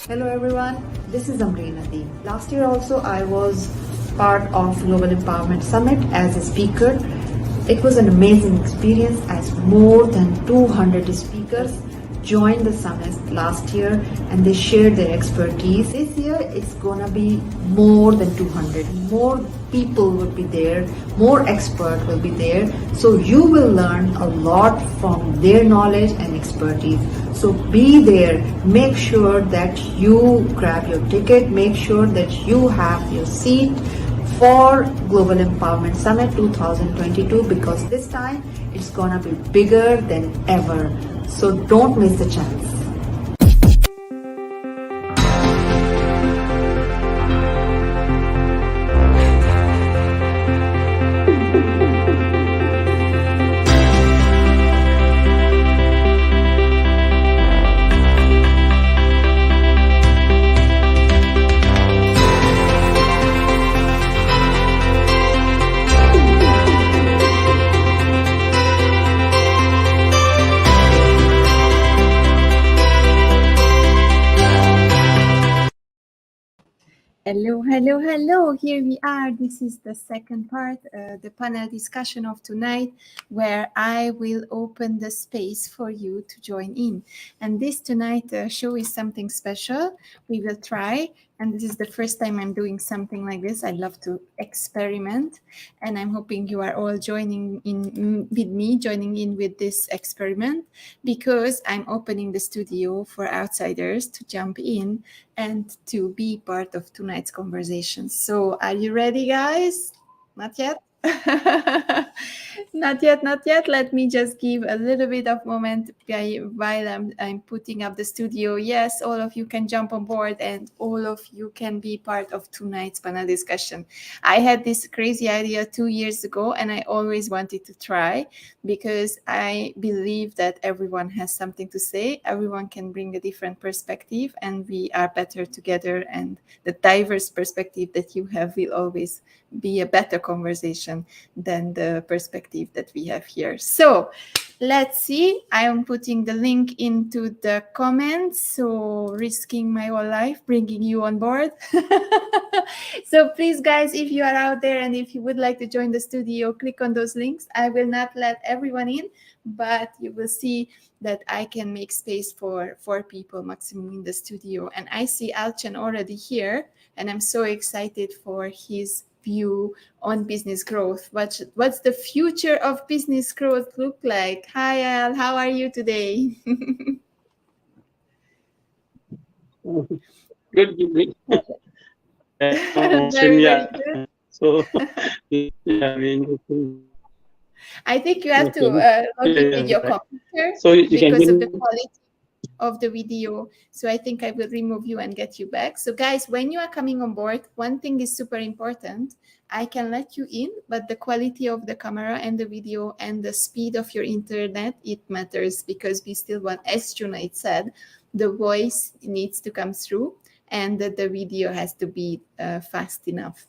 Hello everyone, this is Amreenati. Last year also I was part of Global Empowerment Summit as a speaker. It was an amazing experience as more than 200 speakers joined the summit last year and they shared their expertise. This year it's gonna be more than 200. More people will be there, more expert will be there. So you will learn a lot from their knowledge and expertise. So be there, make sure that you grab your ticket, make sure that you have your seat for Global Empowerment Summit 2022 because this time it's gonna be bigger than ever. So don't miss the chance. Hello. Here we are. This is the second part, the panel discussion of tonight, where I will open the space for you to join in. And this tonight show is something special. We will try, and this is the first time I'm doing something like this. I love to experiment, and I'm hoping you are all joining in with me, joining in with this experiment, because I'm opening the studio for outsiders to jump in and to be part of tonight's conversation. So are you ready, guys? Not yet? Not yet. Let me just give a little bit of moment while I'm putting up the studio. Yes, all of you can jump on board and all of you can be part of tonight's panel discussion. I had this crazy idea 2 years ago and I always wanted to try because I believe that everyone has something to say. Everyone can bring a different perspective and we are better together, and the diverse perspective that you have will always be a better conversation than the perspective that we have here. So let's see. I am putting the link into the comments, so risking my whole life, bringing you on board. So please, guys, if you are out there and if you would like to join the studio, click on those links. I will not let everyone in, but you will see that I can make space for 4 people maximum in the studio. And I see Alchan already here, and I'm so excited for his view on business growth. What's the future of business growth look like? Hi, Al, how are you today? Good. Very good. So, yeah, interesting. I think you have to log in with your computer So you because can of the quality of the video. So I think I will remove you and get you back. So guys, when you are coming on board, one thing is super important. I can let you in, but the quality of the camera and the video and the speed of your internet, it matters, because we still want, as Junaid said, the voice needs to come through and that the video has to be fast enough.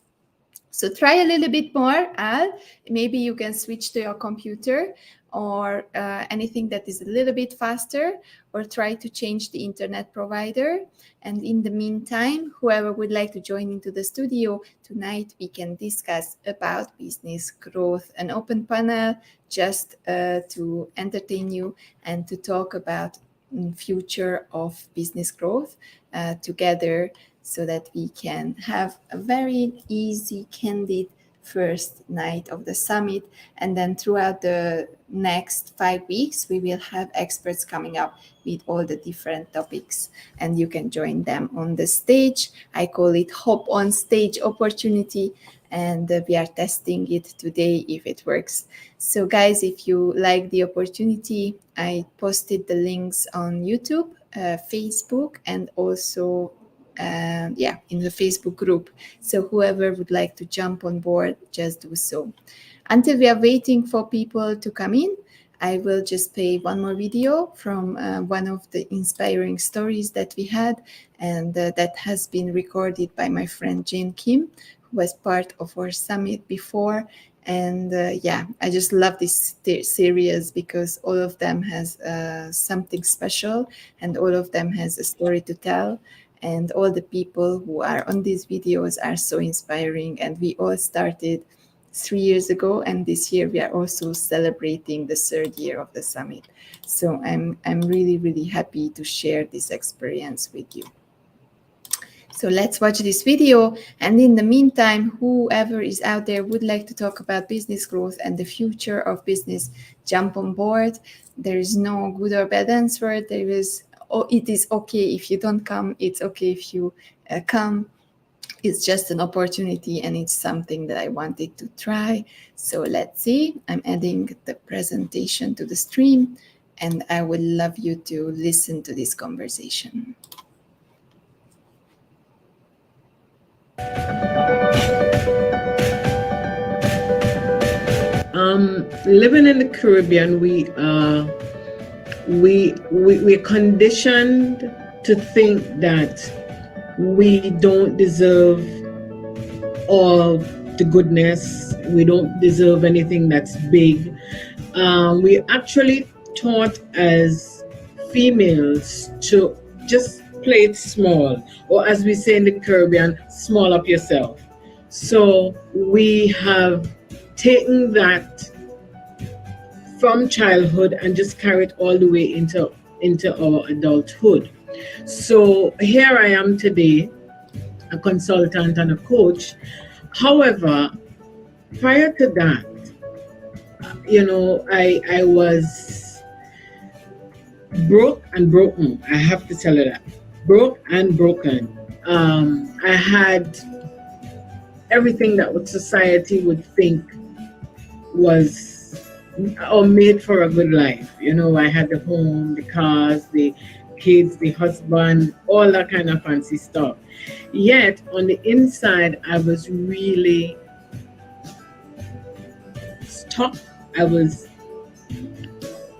So try a little bit more, Al. Maybe you can switch to your computer or anything that is a little bit faster, or try to change the internet provider. And in the meantime, whoever would like to join into the studio tonight, we can discuss about business growth, an open panel just to entertain you and to talk about future of business growth together, so that we can have a very easy, candid first night of the summit. And then throughout the next 5 weeks, we will have experts coming up with all the different topics, and you can join them on the stage. I call it hop on stage opportunity, and we are testing it today if it works. So guys, if you like the opportunity, I posted the links on YouTube, Facebook, and also in the Facebook group. So whoever would like to jump on board, just do so. Until we are waiting for people to come in, I will just play one more video from one of the inspiring stories that we had, and that has been recorded by my friend Jane Kim, who was part of our summit before. And I just love this series because all of them has something special, and all of them has a story to tell. and all the people who are on these videos are so inspiring. And we all started 3 years ago, and this year we are also celebrating the 3rd year of the summit. So I'm really, really happy to share this experience with you. So let's watch this video. And in the meantime, whoever is out there would like to talk about business growth and the future of business, jump on board. There is no good or bad answer. It is okay if you don't come. It's okay if you come. It's just an opportunity, and it's something that I wanted to try. So let's see. I'm adding the presentation to the stream, and I would love you to listen to this conversation. Living in the Caribbean, we're conditioned to think that we don't deserve all the goodness. We don't deserve anything that's big. We actually taught as females to just play it small, or as we say in the Caribbean, small up yourself. So we have taken that from childhood and just carried all the way into our adulthood. So here I am today, a consultant and a coach. However, prior to that, I was broke and broken. I have to tell you that. Broke and broken. I had everything that what society would think was or made for a good life. I had the home, the cars, the kids, the husband, all that kind of fancy stuff. Yet on the inside, I was really stuck. I was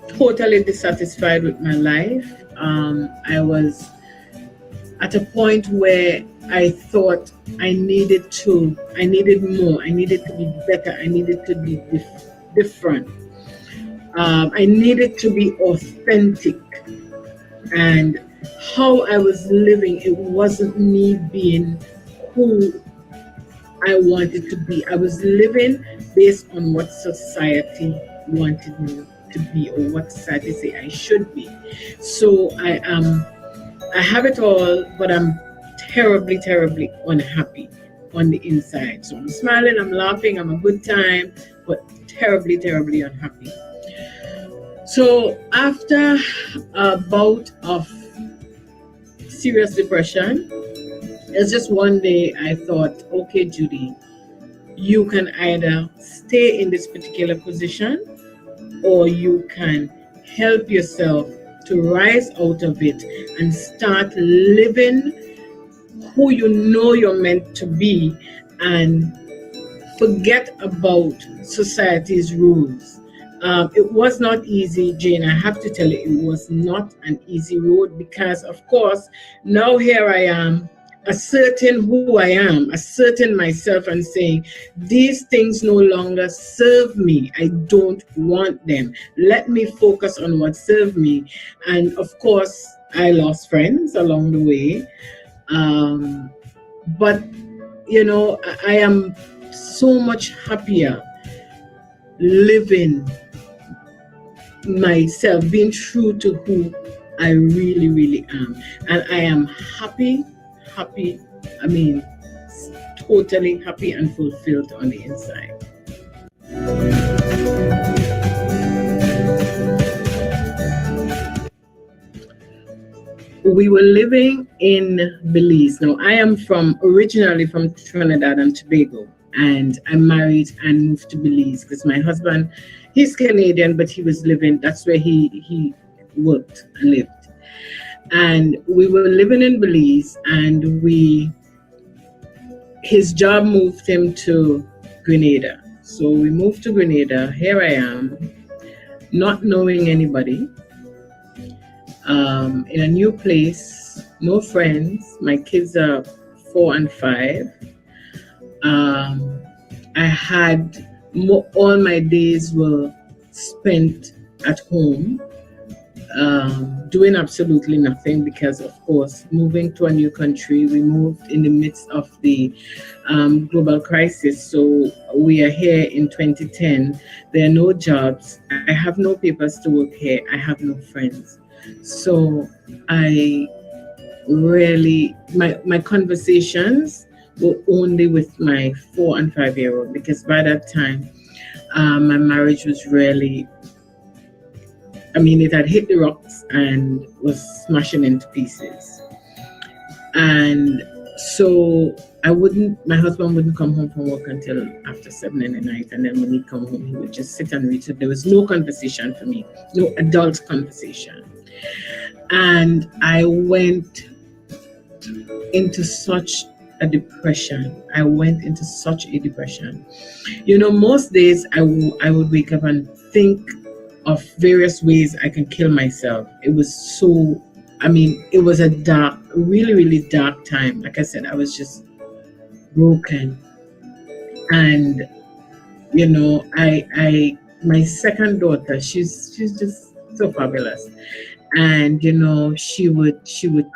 totally dissatisfied with my life. I was at a point where I thought I needed more. I needed to be better. I needed to be different. I needed to be authentic. And how I was living, it wasn't me being who I wanted to be. I was living based on what society wanted me to be, or what society say I should be. So I have it all, but I'm terribly, terribly unhappy on the inside. So I'm smiling, I'm laughing, I'm a good time, but terribly, terribly unhappy. So after a bout of serious depression, it's just one day I thought, okay, Judy, you can either stay in this particular position, or you can help yourself to rise out of it and start living who you know you're meant to be, and forget about society's rules. It was not easy, Jane. I have to tell you, it was not an easy road, because of course, now here I am, asserting who I am, asserting myself and saying, these things no longer serve me. I don't want them. Let me focus on what serves me. And of course, I lost friends along the way. But, I am so much happier living myself, being true to who I really, really am. And I am happy, totally happy and fulfilled on the inside. We were living in Belize. Now, I am originally from Trinidad and Tobago, and I married and moved to Belize because my husband, he's Canadian, but he was living, that's where he worked and lived. And we were living in Belize, and his job moved him to Grenada. So we moved to Grenada. Here I am, not knowing anybody, in a new place, no friends. My kids are 4 and 5. I had all my days were spent at home. doing absolutely nothing because, of course, moving to a new country, we moved in the midst of the global crisis. So we are here in 2010. There are no jobs. I have no papers to work here. I have no friends. So I really, my conversations were only with my 4 and 5 year old, because by that time, my marriage was really, I mean, it had hit the rocks and was smashing into pieces. And so my husband wouldn't come home from work until after 7 in the night. And then when he'd come home, he would just sit and read. So there was no conversation for me, no adult conversation. And I went into such a depression. You know, most days I would wake up and think of various ways I can kill myself. It was so, I mean, it was a dark, really, really dark time. Like I said, I was just broken. And, you know, my second daughter, she's just so fabulous. And, you know, she would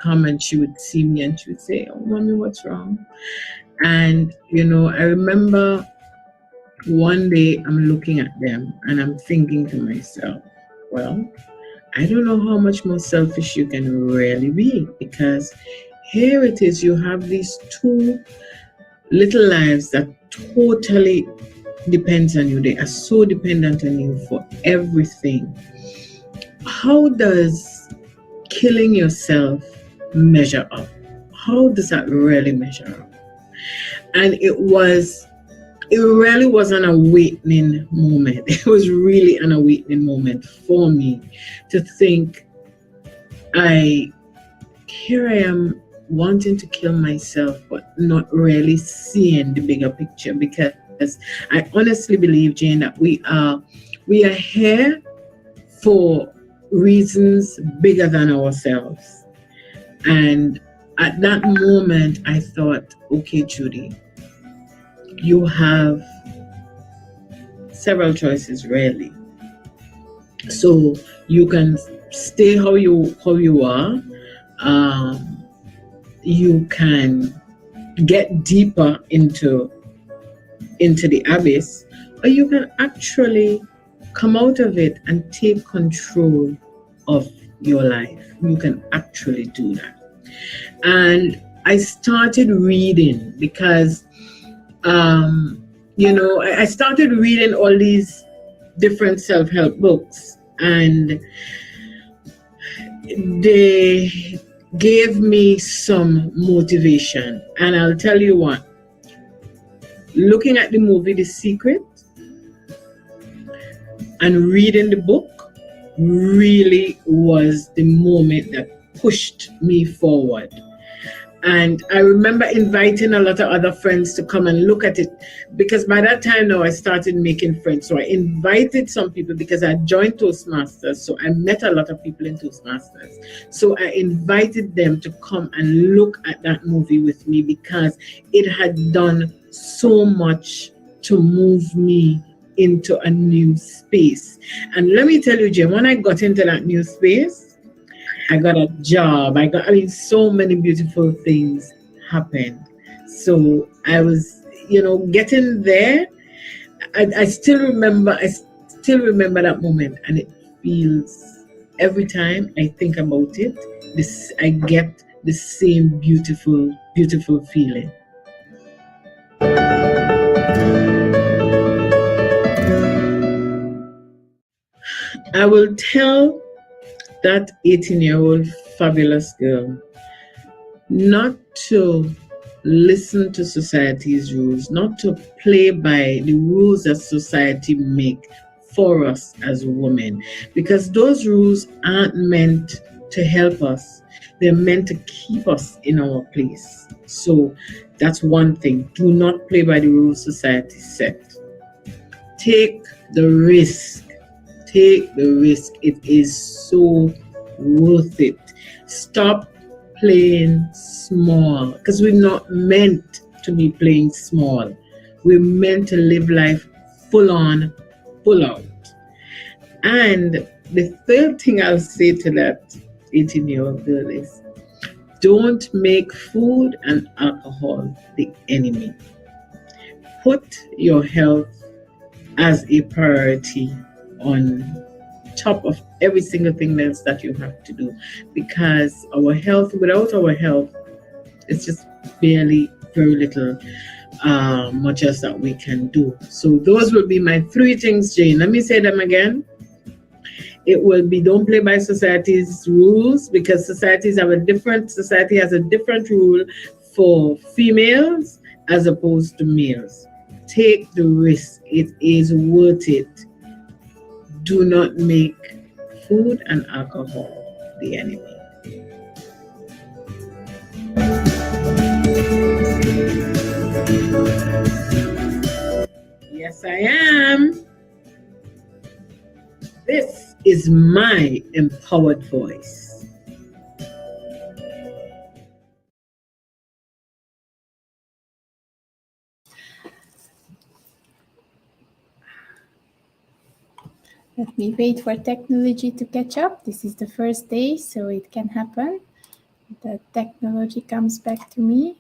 come and she would see me and she would say, "Oh, mommy, what's wrong?" And, you know, I remember one day I'm looking at them and I'm thinking to myself, well, I don't know how much more selfish you can really be, because here it is, you have these two little lives that totally depends on you. They are so dependent on you for everything. How does killing yourself measure up? How does that really measure up? And it really was an awakening moment. It was really an awakening moment for me to think, here I am wanting to kill myself, but not really seeing the bigger picture, because I honestly believe, Jane, that we are here for reasons bigger than ourselves. And at that moment, I thought, okay, Judy, you have several choices, really. So you can stay how you are. You can get deeper into the abyss, or you can actually come out of it and take control of your life. You can actually do that. And I started reading because, you know, I started reading all these different self-help books, and they gave me some motivation. And I'll tell you what, looking at the movie The Secret and reading the book really was the moment that pushed me forward. And I remember inviting a lot of other friends to come and look at it, because by that time now I started making friends. So I invited some people because I joined Toastmasters. So I met a lot of people in Toastmasters. So I invited them to come and look at that movie with me, because it had done so much to move me into a new space. And let me tell you, Jim, when I got into that new space, I got a job. So many beautiful things happened. So I was, you know, getting there. I still remember that moment, and it feels, every time I think about it, I get the same beautiful, beautiful feeling. I will tell that 18-year-old fabulous girl not to listen to society's rules, not to play by the rules that society make for us as women, because those rules aren't meant to help us. They're meant to keep us in our place. So that's one thing. Do not play by the rules society set. Take the risk. Take the risk. It is so worth it. Stop playing small, because we're not meant to be playing small. We're meant to live life full on, full out. And the third thing I'll say to that 18-year-old girl is, don't make food and alcohol the enemy. Put your health as a priority on top of every single thing else that you have to do, because our health, without our health, it's just barely very little much else that we can do. So those will be my 3 things, Jane. Let me say them again. It will be, don't play by society's rules, because society has a different rule for females as opposed to males. Take the risk. It is worth it. Do not make food and alcohol the enemy. Yes, I am. This is my empowered voice. Let me wait for technology to catch up. This is the first day, so it can happen. The technology comes back to me.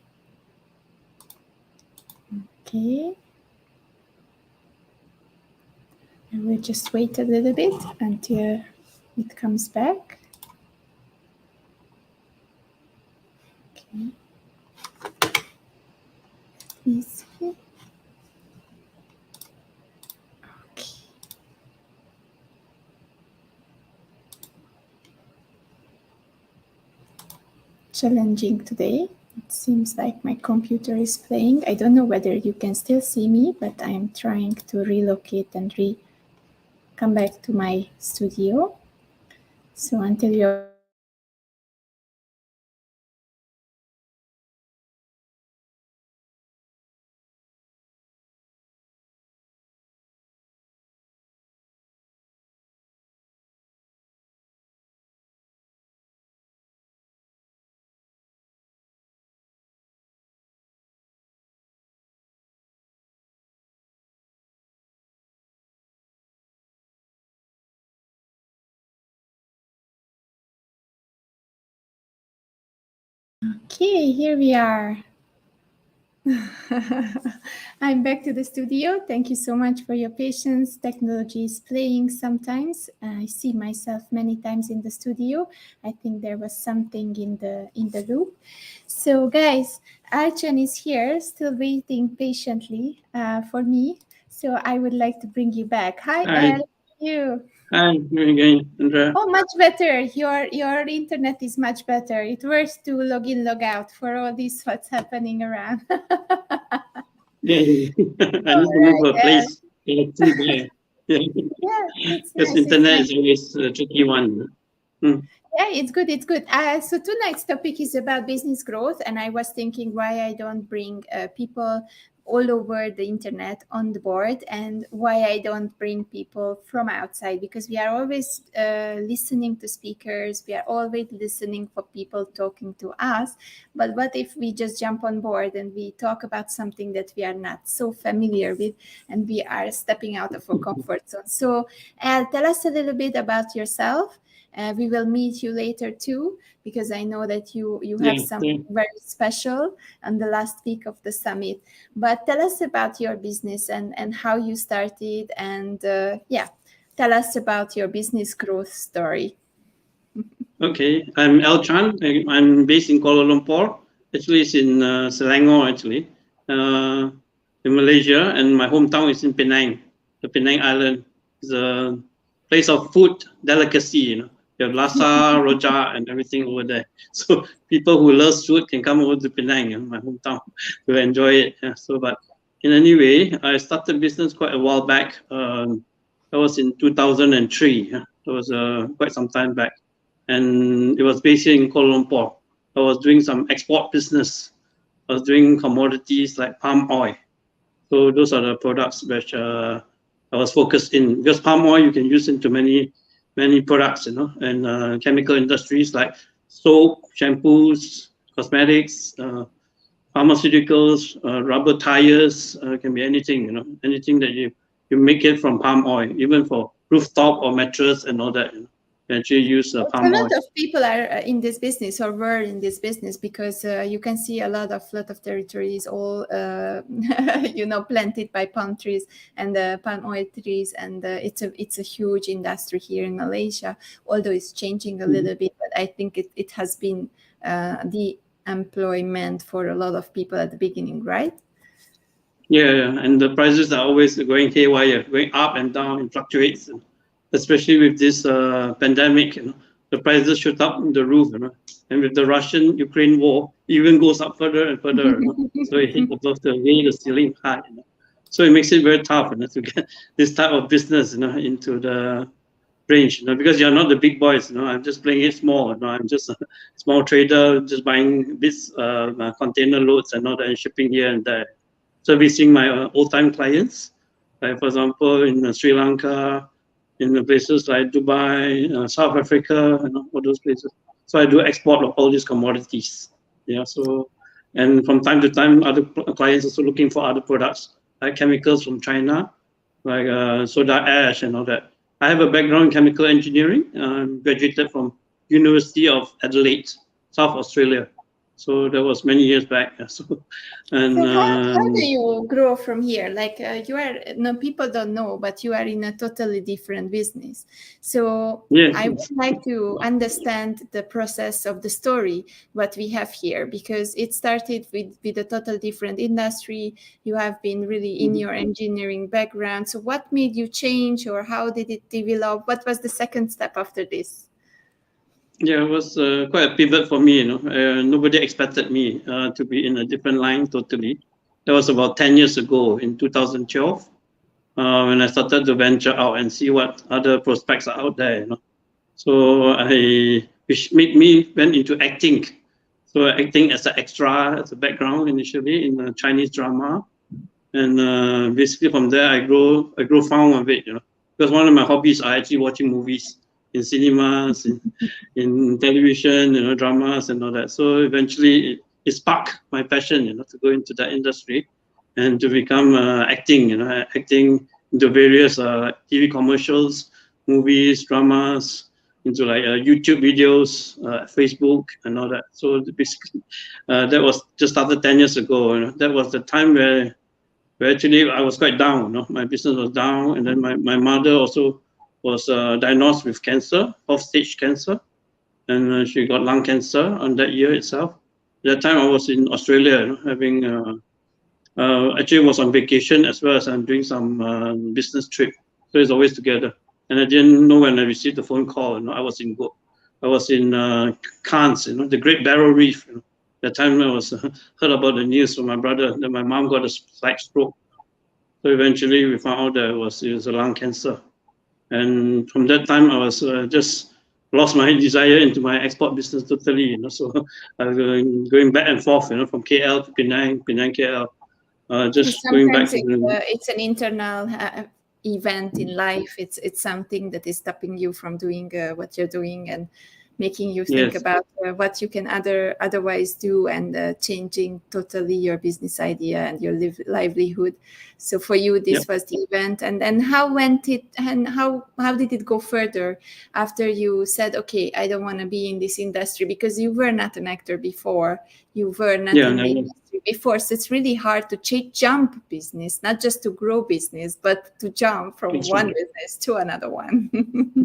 Okay. I will just wait a little bit until it comes back. Okay. Let me see. Okay. Challenging today. It seems like my computer is playing. I don't know whether you can still see me, but I am trying to relocate and come back to my studio. So until you're okay, here we are. I'm back to the studio. Thank you so much for your patience. Technology is playing sometimes. I see myself many times in the studio. I think there was something in the loop. So guys, Archon is here, still waiting patiently for me. So I would like to bring you back. Hi, Hi. Al. You. Hi, again, Andrea. Oh, much better. Your internet is much better. It works to log in, log out for all this what's happening around. Yeah, I need to move a place. Yeah, Yeah, it's because nice. It's internet nice. is always a tricky one. Yeah, it's good. It's good. So tonight's topic is about business growth, and I was thinking why I don't bring people all over the internet on the board, and why I don't bring people from outside, because we are always listening to speakers. We are always listening for people talking to us. But what if we just jump on board and we talk about something that we are not so familiar with, and we are stepping out of our comfort zone? So, tell us a little bit about yourself. We will meet you later too, because I know that you have Yeah, something very special on the last week of the summit. But tell us about your business and how you started, and tell us about your business growth story. Okay, I'm El Chan. I'm based in Kuala Lumpur. Actually, it's in Selangor, actually, in Malaysia, and my hometown is in Penang. The Penang Island is a place of food delicacy. You have lasa, rojak, and everything over there. So people who love food can come over to Penang, my hometown, to enjoy it. Yeah, so, but in any way, I started business quite a while back. That was in 2003. Yeah. That was quite some time back, and it was based here in Kuala Lumpur. I was doing some export business. I was doing commodities like palm oil. So those are the products which I was focused in, because palm oil you can use into many products, and chemical industries like soap, shampoos, cosmetics, pharmaceuticals, rubber tires, can be anything, anything that you make it from palm oil, even for rooftop or mattress and all that. You know, you actually use palm A oil. lot of people are in this business or were in this business because you can see a lot of territories all you know, planted by palm trees and palm oil trees, and it's a huge industry here in Malaysia, although it's changing a little bit, but I think it has been the employment for a lot of people at the beginning, right? Yeah, and the prices are always going haywire, going up and down, and fluctuates. Especially with this pandemic, you know, the prices shoot up in the roof, you know. And with the Russian-Ukraine war, it even goes up further and further. You know? So it hit above the ceiling high. You know? So it makes it very tough, you know, to get this type of business, you know, into the range, you know, because you're not the big boys, you know. I'm just playing it small, you know. I'm just a small trader, just buying bits, container loads and all that, and shipping here and there. Servicing my old-time clients, like for example in Sri Lanka, in the places like Dubai, South Africa, you know, all those places. So I do export of all these commodities. Yeah. So, and from time to time, other clients also looking for other products like chemicals from China, like soda ash and all that. I have a background in chemical engineering. Graduated from University of Adelaide, South Australia. So that was many years back. So, and so how do you grow from here? Like you are, no, people don't know, but you are in a totally different business. So yeah. I would like to understand the process of the story, what we have here, because it started with a total different industry. You have been really in your engineering background. So what made you change, or how did it develop? What was the second step after this? Yeah, it was quite a pivot for me. You know, nobody expected me to be in a different line totally. That was about 10 years ago in 2012 when I started to venture out and see what other prospects are out there. You know, so which made me went into acting. So acting as an extra, as a background initially in a Chinese drama, and basically from there I grow fond of it. You know, because one of my hobbies are actually watching movies in cinemas, in television, you know, dramas and all that. So eventually it sparked my passion, you know, to go into that industry and to become acting, you know, acting into various TV commercials, movies, dramas, into like YouTube videos, Facebook and all that. So basically that was just started 10 years ago. You know, that was the time where actually I was quite down, you know, my business was down, and then my mother also was diagnosed with cancer, fourth stage cancer, and she got lung cancer on that year itself. At that time I was in Australia, you know, having actually was on vacation as well as I'm doing some business trip, so it's always together. And I didn't know when I received the phone call. You know, I was in Cairns, you know, the Great Barrier Reef. You know, that time I was heard about the news from my brother that my mom got a slight stroke. So eventually we found out that it was a lung cancer. And from that time, I was just lost my desire into my export business totally. You know, so I was going back and forth, you know, from KL to Penang, KL, just going back to it's an internal event in life. It's something that is stopping you from doing what you're doing and making you think about what you can otherwise do, and changing totally your business idea and your livelihood. So for you, this was the event. And then how went it, and how did it go further after you said, okay, I don't want to be in this industry? Because you were not an actor before, you were not in the industry before, so it's really hard to jump business, not just to grow business, but to jump from one business to another one.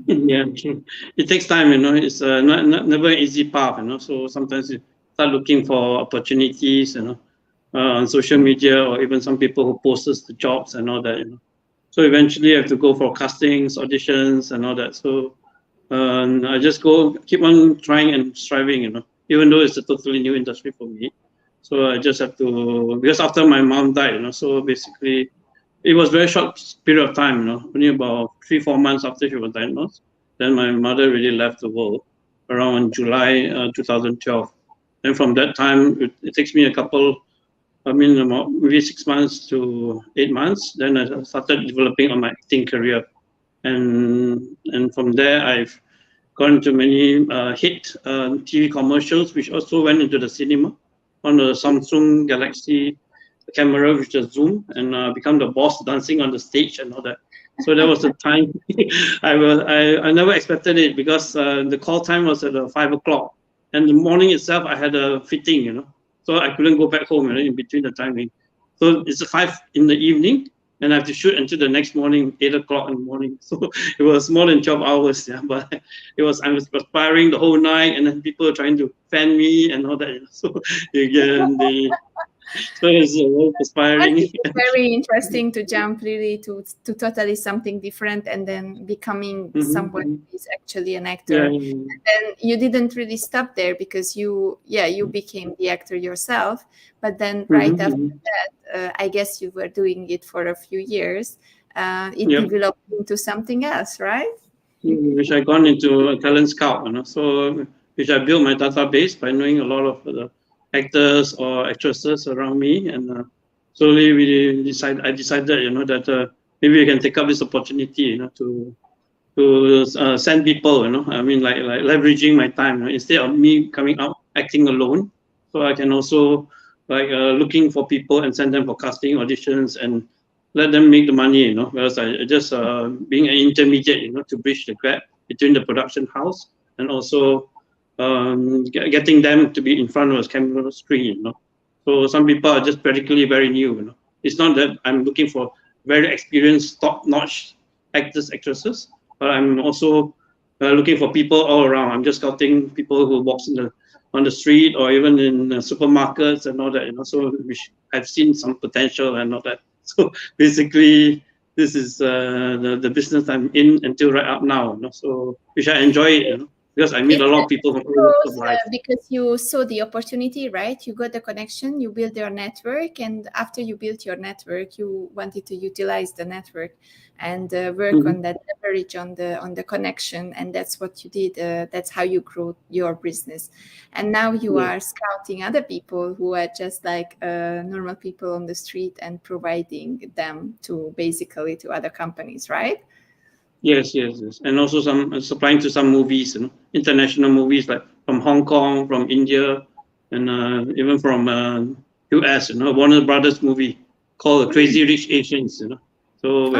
Yeah, true. It takes time, you know. It's never an easy path, you know. So sometimes you start looking for opportunities, you know, on social media, or even some people who post the jobs and all that, you know. So eventually I have to go for castings, auditions and all that. So I just keep on trying and striving, you know, even though it's a totally new industry for me. So I just have to, because after my mom died, you know, so basically it was a very short period of time, you know, only about 3-4 months after she was diagnosed. Then my mother really left the world around July 2012. And from that time, it takes me about maybe 6 months to 8 months. Then I started developing on my acting career. And from there, I've gone into many hit TV commercials, which also went into the cinema on the Samsung Galaxy camera, which is zoom, and become the boss dancing on the stage and all that. So that was the time I never expected it, because the call time was at 5 o'clock, and the morning itself I had a fitting, so I couldn't go back home, in between the timing. So it's 5 in the evening, and I have to shoot until the next morning, 8 o'clock in the morning. So it was more than 12 hours, yeah. But I was perspiring the whole night, and then people were trying to fan me and all that. So again, so it's very But perspiring. it's very interesting to jump really to totally something different and then becoming someone who is actually an actor. Yeah. And then you didn't really stop there, because you became the actor yourself. But then right after that, I guess you were doing it for a few years. It Yep. developed into something else, right? Which I gone into a talent scout, so which I built my database by knowing a lot of the actors or actresses around me, and slowly I decided, that maybe we can take up this opportunity, to send people, I mean, like leveraging my time, instead of me coming out acting alone. So I can also looking for people and send them for casting auditions and let them make the money, whereas I just being an intermediate, to bridge the gap between the production house and also getting them to be in front of a camera screen, So some people are just practically very new, It's not that I'm looking for very experienced, top-notch actors, actresses, but I'm also looking for people all around. I'm just scouting people who walks on the street or even in supermarkets and all that, So which I've seen some potential and all that. So basically, this is the business I'm in until right up now. So which I enjoy it, because I meet a lot of people from all walks of life. Because you saw the opportunity, right? You got the connection, you built your network, and after you built your network, you wanted to utilize the network and work on that leverage on the connection, and that's what you did. That's how you grew your business, and now you are scouting other people who are just like normal people on the street and providing them to other companies, right? Yes, and also some supplying to some movies, international movies like from Hong Kong, from India, and even from US. Warner Brothers movie called Crazy Rich Asians. So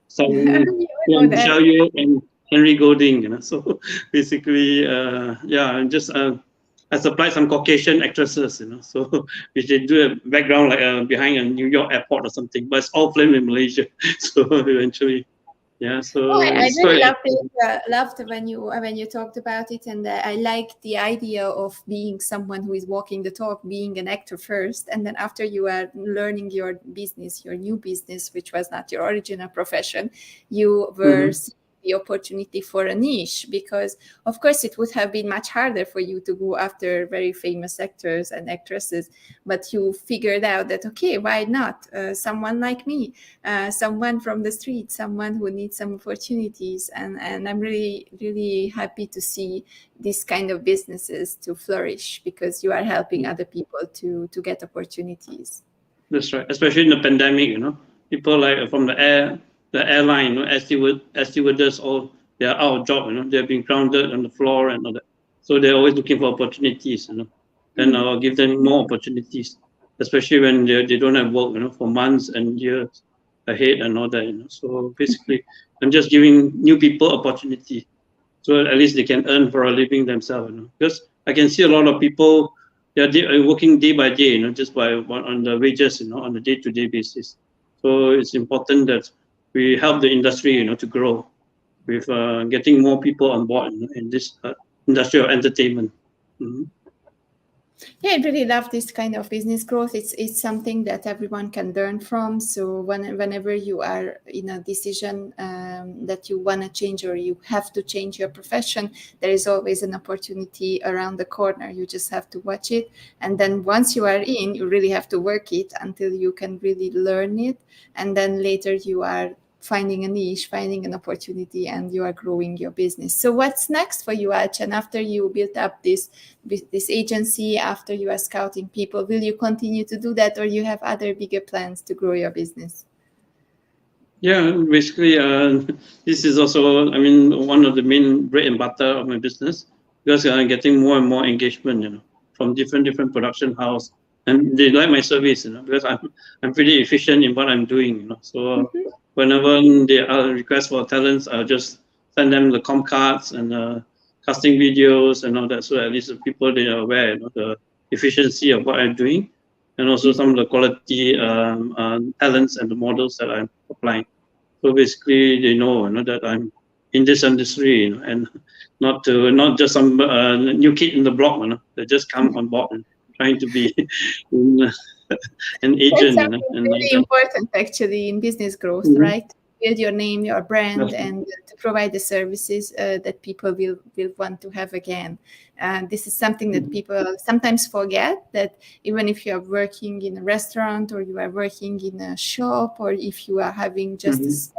starring Michelle Yeoh and Henry Golding. So basically, I'm just I supplied some Caucasian actresses. So which they do a background like behind a New York airport or something, but it's all filmed in Malaysia. So eventually. Yeah, so I really loved when you talked about it, and I like the idea of being someone who is walking the talk, being an actor first, and then after you are learning your business, your new business, which was not your original profession, you were seeing the opportunity for a niche, because of course it would have been much harder for you to go after very famous actors and actresses, but you figured out that, okay, why not someone like me, someone from the street, someone who needs some opportunities, and I'm really, really happy to see this kind of businesses to flourish, because you are helping other people to get opportunities. That's right, especially in the pandemic, people like from the airline, air stewardess, all they are out of job, they're being grounded on the floor and all that. So they're always looking for opportunities, and I'll give them more opportunities, especially when they don't have work, for months and years ahead and all that. So basically, I'm just giving new people opportunity, so at least they can earn for a living themselves. Because I can see a lot of people, they're working day by day, just on the wages, on a day-to-day basis. So it's important that we help the industry, to grow with getting more people on board in this industry of entertainment. Yeah, I really love this kind of business growth. It's something that everyone can learn from. So whenever you are in a decision that you want to change or you have to change your profession, there is always an opportunity around the corner. You just have to watch it. And then once you are in, you really have to work it until you can really learn it. And then later you are finding a niche, finding an opportunity, and you are growing your business. So what's next for you, Achan? After you built up this agency, after you are scouting people, will you continue to do that, or you have other bigger plans to grow your business? Yeah, basically, this is also, one of the main bread and butter of my business, because I'm getting more and more engagement, from different production house, and they like my service, because I'm pretty efficient in what I'm doing, So whenever they request for talents, I'll just send them the com cards and casting videos and all that, so at least the people, they are aware, you know, the efficiency of what I'm doing, and also some of the quality talents and the models that I'm applying. So basically, they know, you know, that I'm in this industry, you know, and not just some new kid in the block, you know, that just come on board and trying to be an That's agent, you know, something and really important actually in business growth, right? Build your name, your brand, and to provide the services that people will want to have again. This is something that people sometimes forget, that even if you are working in a restaurant or you are working in a shop, or if you are having just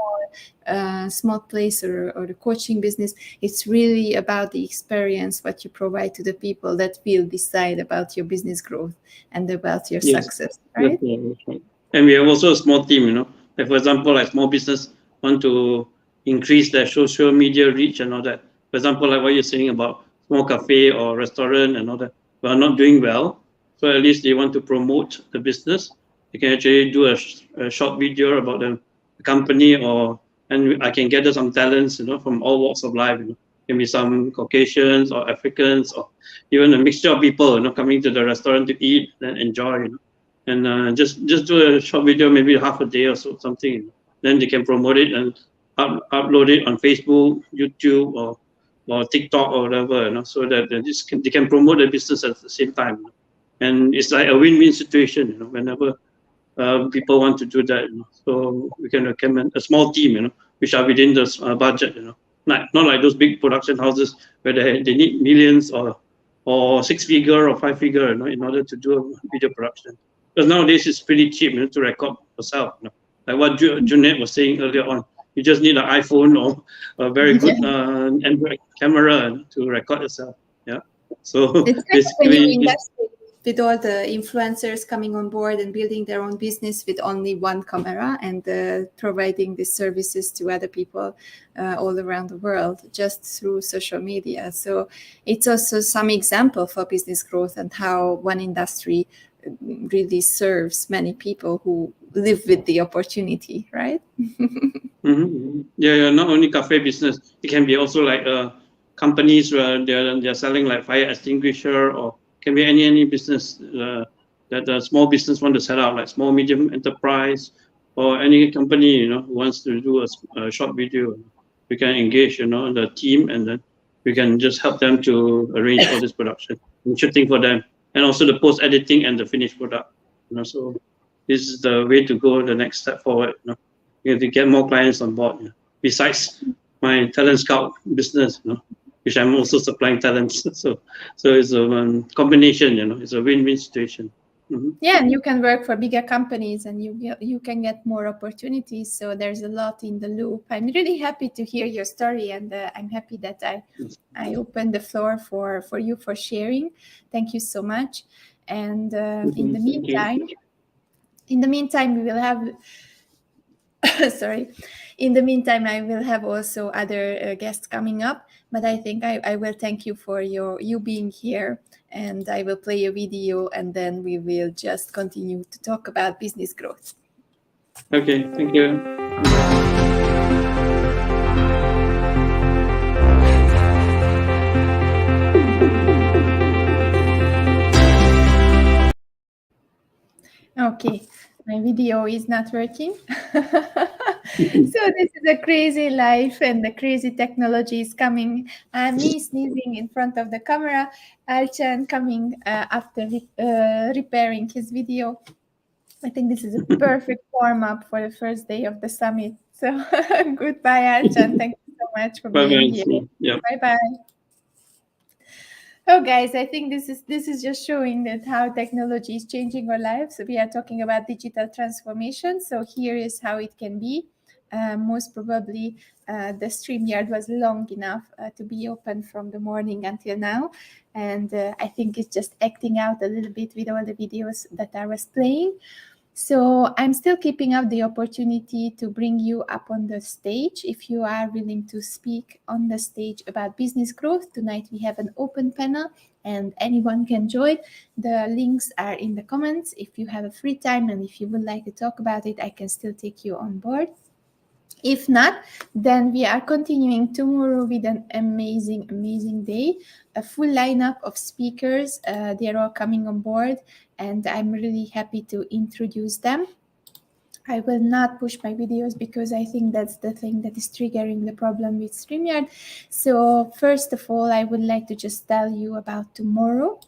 a small place or a coaching business, it's really about the experience what you provide to the people that will decide about your business growth and about your success, right? Right. And we have also a small team, you know, like for example, like small business want to increase their social media reach and all that. For example, like what you're saying about small cafe or restaurant and all that, we are not doing well. So at least they want to promote the business. They can actually do a short video about the company, and I can gather some talents, you know, from all walks of life. You know, can be some Caucasians or Africans or even a mixture of people, you know, coming to the restaurant to eat and enjoy, you know, and just do a short video, maybe half a day or so, something. You know. Then they can promote it and upload it on Facebook, YouTube, or TikTok or whatever, you know, so that they can promote the business at the same time. You know. And it's like a win-win situation, you know, whenever people want to do that. You know. So we can recommend a small team, you know, which are within the budget, you know, not like those big production houses where they need millions or six-figure or five-figure, you know, in order to do a video production. Because nowadays it's pretty cheap, you know, to record yourself. You know. Like what Junet was saying earlier on, you just need an iPhone or a very good Android camera to record yourself. Yeah. So It's kind of a new basically, industry with all the influencers coming on board and building their own business with only one camera and providing these services to other people all around the world just through social media. So it's also some example for business growth and how one industry really serves many people who live with the opportunity, right? Yeah, not only cafe business, it can be also like companies where they're selling like fire extinguisher, or can be any business that a small business want to set up, like small medium enterprise, or any company, you know, who wants to do a short video. We can engage, you know, the team, and then we can just help them to arrange all this production and shooting for them, and also the post editing and the finished product. You know, so this is the way to go, the next step forward. You know, you have to get more clients on board. You know, besides my talent scout business, you know, which I'm also supplying talents. So it's a combination. You know, it's a win-win situation. Yeah, and you can work for bigger companies and you can get more opportunities. So there's a lot in the loop. I'm really happy to hear your story, and I'm happy that I opened the floor for you for sharing. Thank you so much. And in the meantime, we will have sorry. In the meantime, I will have also other guests coming up, but I think I will thank you for you being here, and I will play a video, and then we will just continue to talk about business growth. Okay, thank you. Okay, my video is not working. So this is a crazy life, and the crazy technology is coming. Me sneezing in front of the camera, Alchan coming after repairing his video. I think this is a perfect warm-up for the first day of the summit. So goodbye, Alchan. Thank you so much for being here. Yeah. Bye-bye. Oh, guys, I think this is just showing that how technology is changing our lives. So we are talking about digital transformation. So here is how it can be. Most probably, the StreamYard was long enough to be open from the morning until now. And I think it's just acting out a little bit with all the videos that I was playing. So I'm still keeping up the opportunity to bring you up on the stage if you are willing to speak on the stage about business growth. Tonight we have an open panel and anyone can join. The links are in the comments. If you have a free time and if you would like to talk about it, I can still take you on board. If not, then we are continuing tomorrow with an amazing day, a full lineup of speakers. They're all coming on board, and I'm really happy to introduce them. I will not push my videos because I think that's the thing that is triggering the problem with StreamYard. So first of all, I would like to just tell you about tomorrow,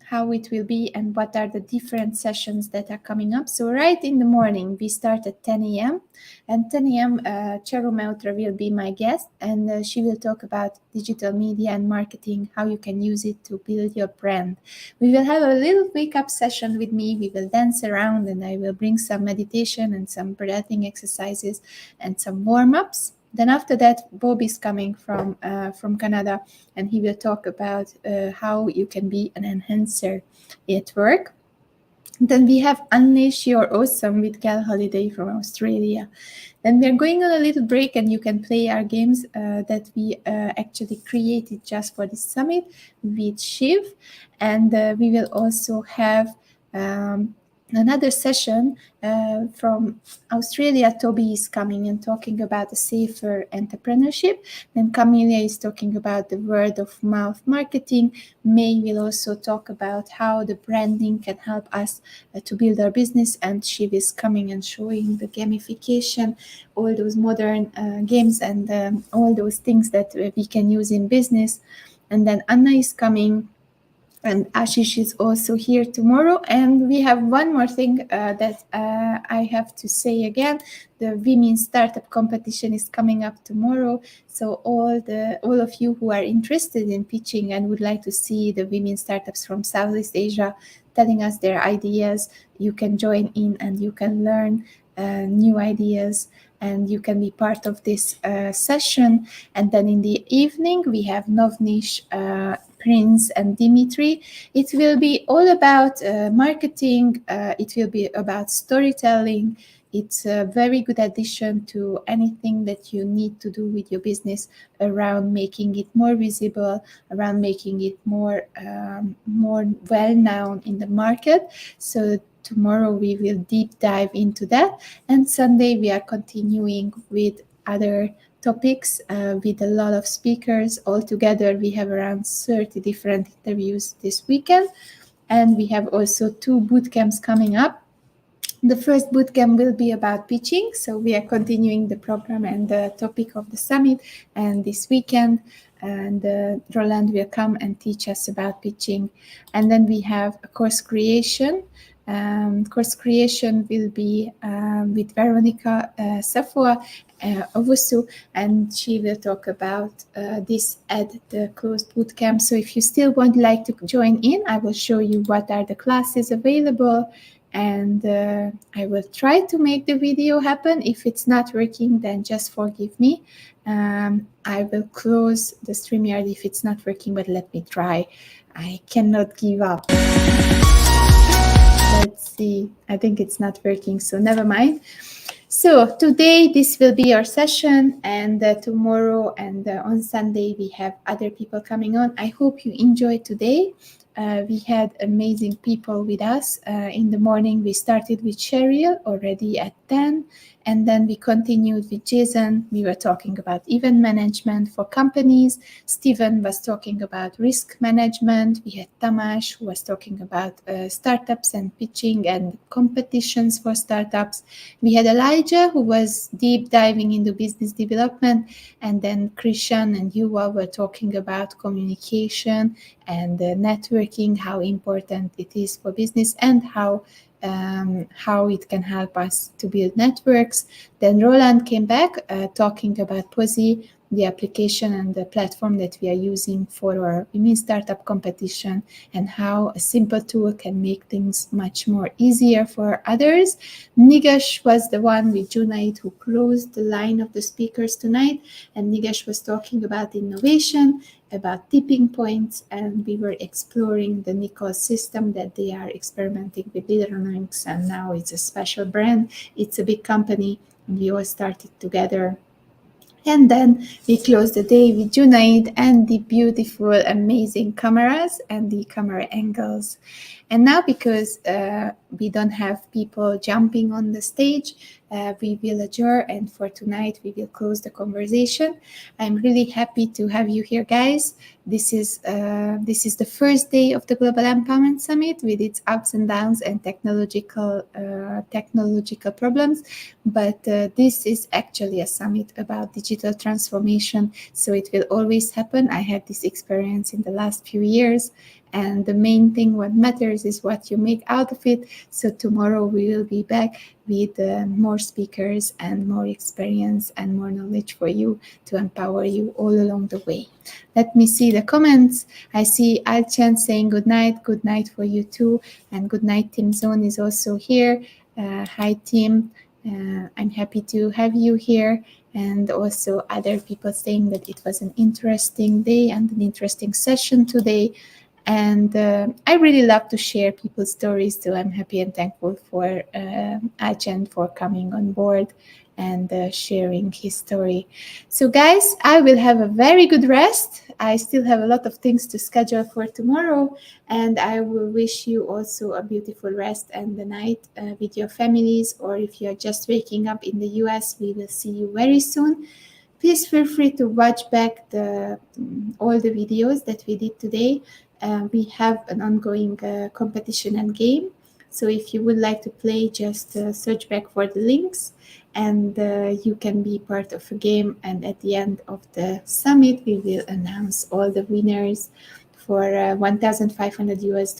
how it will be and what are the different sessions that are coming up. So right in the morning, we start at 10 a.m. and 10 a.m. Charu Mehrotra will be my guest, and she will talk about digital media and marketing, how you can use it to build your brand. We will have a little wake-up session with me. We will dance around, and I will bring some meditation and some breathing exercises and some warm-ups. Then after that, Bob is coming from Canada, and he will talk about how you can be an enhancer at work. Then we have Unleash Your Awesome with Cal Holiday from Australia. Then we're going on a little break, and you can play our games that we actually created just for this summit with Shiv. And we will also have another session from Australia. Toby is coming and talking about a safer entrepreneurship. Then Camelia is talking about the word of mouth marketing. May will also talk about how the branding can help us to build our business. And Shiv is coming and showing the gamification, all those modern games and all those things that we can use in business. And then Anna is coming, and Ashish is also here tomorrow. And we have one more thing that I have to say again. The Women Startup Competition is coming up tomorrow. So all of you who are interested in pitching and would like to see the women startups from Southeast Asia telling us their ideas, you can join in and you can learn new ideas, and you can be part of this session. And then in the evening, we have Novnish, Prince, and Dimitri. It will be all about marketing. It will be about storytelling. It's a very good addition to anything that you need to do with your business around making it more visible, around making it more well-known in the market. So tomorrow we will deep dive into that. And Sunday we are continuing with other topics with a lot of speakers. Altogether, we have around 30 different interviews this weekend. And we have also 2 bootcamps coming up. The first bootcamp will be about pitching. So we are continuing the program and the topic of the summit. And this weekend, and Roland will come and teach us about pitching. And then we have a course creation. Course creation will be with Veronica Safua Owusu, and she will talk about this at the closed bootcamp. So if you still would like to join in, I will show you what are the classes available, and I will try to make the video happen. If it's not working, then just forgive me. I will close the StreamYard if it's not working, but let me try. I cannot give up. Let's see. I think it's not working, so never mind. So today this will be our session, and tomorrow and on Sunday we have other people coming on. I hope you enjoyed today. We had amazing people with us. In the morning we started with Cheryl already at 10, and then we continued with Jason. We were talking about event management for companies. Stephen was talking about risk management. We had Tamas, who was talking about startups and pitching and competitions for startups. We had Elijah, who was deep diving into business development. And then Christian and Yuval were talking about communication and networking, how important it is for business, and how it can help us to build networks. Then Roland came back talking about Posi, the application and the platform that we are using for our women startup competition, and how a simple tool can make things much more easier for others. Nigesh was the one with Junaid who closed the line of the speakers tonight, and Nigesh was talking about innovation, about tipping points, and we were exploring the Nikos system that they are experimenting with Lideronix, and now it's a special brand. It's a big company, and we all started together. And then we closed the day with Junaid and the beautiful, amazing cameras and the camera angles. And now, because we don't have people jumping on the stage, we will adjourn, and for tonight we will close the conversation. I'm really happy to have you here, guys. This is the first day of the Global Empowerment Summit with its ups and downs and technological problems, but this is actually a summit about digital transformation, so it will always happen. I had this experience in the last few years, and the main thing what matters is what you make out of it. So tomorrow we will be back with more speakers and more experience and more knowledge for you to empower you all along the way. Let me see the comments. I see Alchan saying good night for you too, and good night. Tim Zone is also here. Hi Tim, I'm happy to have you here. And also other people saying that it was an interesting day and an interesting session today. And I really love to share people's stories, so I'm happy and thankful for Ajahn for coming on board and sharing his story. So guys, I will have a very good rest. I still have a lot of things to schedule for tomorrow, and I will wish you also a beautiful rest and the night with your families, or if you are just waking up in the US, we will see you very soon. Please feel free to watch back all the videos that we did today. We have an ongoing competition and game. So if you would like to play, just search back for the links, and you can be part of a game. And at the end of the summit, we will announce all the winners for $1,500 US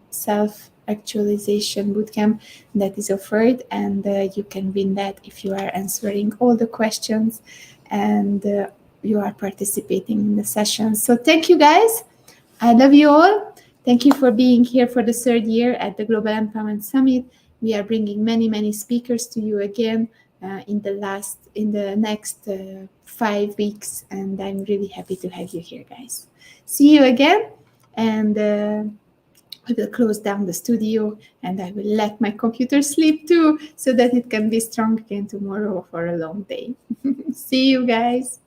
self-actualization bootcamp that is offered, and you can win that if you are answering all the questions and you are participating in the session. So thank you, guys. I love you all. Thank you for being here for the third year at the Global Empowerment Summit. We are bringing many, many speakers to you again in the next 5 weeks, and I'm really happy to have you here, guys. See you again, and I will close down the studio, and I will let my computer sleep too, so that it can be strong again tomorrow for a long day. See you, guys.